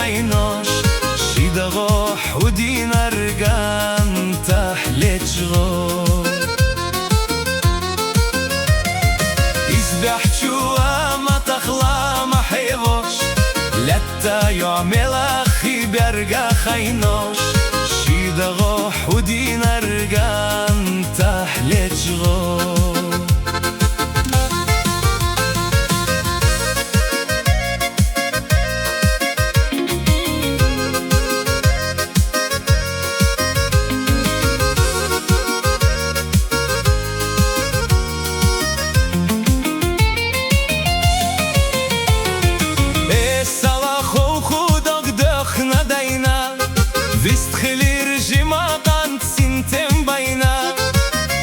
חייноש שידרו חודי נרגן תחלט שרו יזבח תשועה מתחלה מחייבוש לתה יועמל אחי ברגה חייноש שידרו חודי נרגן תחלט שרו Vist khilir jimadan sintem bayna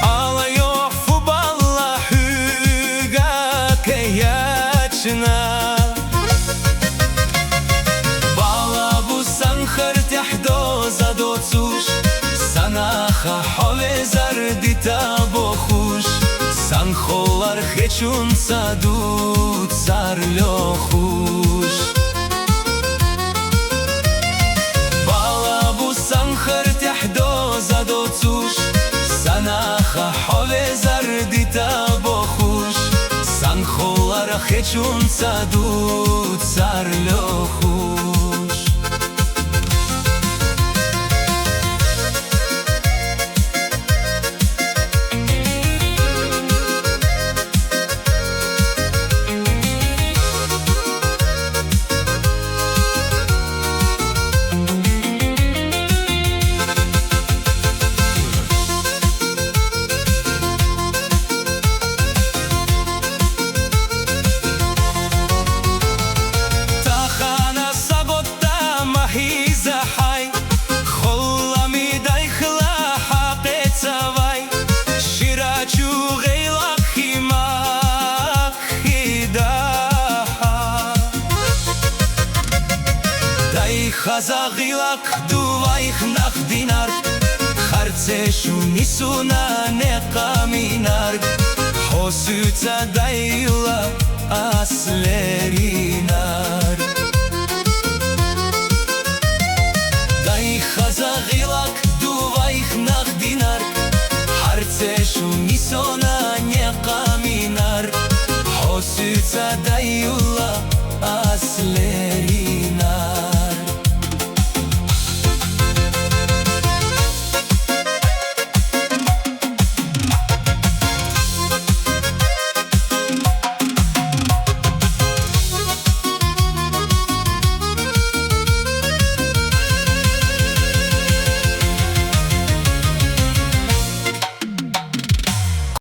Ala yofu balla huga kayachna Balla bu sankhar tahdo zadotsush Sanaha hovezar dita bokhush Sankholar khechun sadut sar lokhush Sanaha hovezar dita bokhush Sankholar khechun sadut sar lokhush Khazagilak duvaykh nakh dinar Khartse shunisuna neqaminar Hosutsa dayla aslerina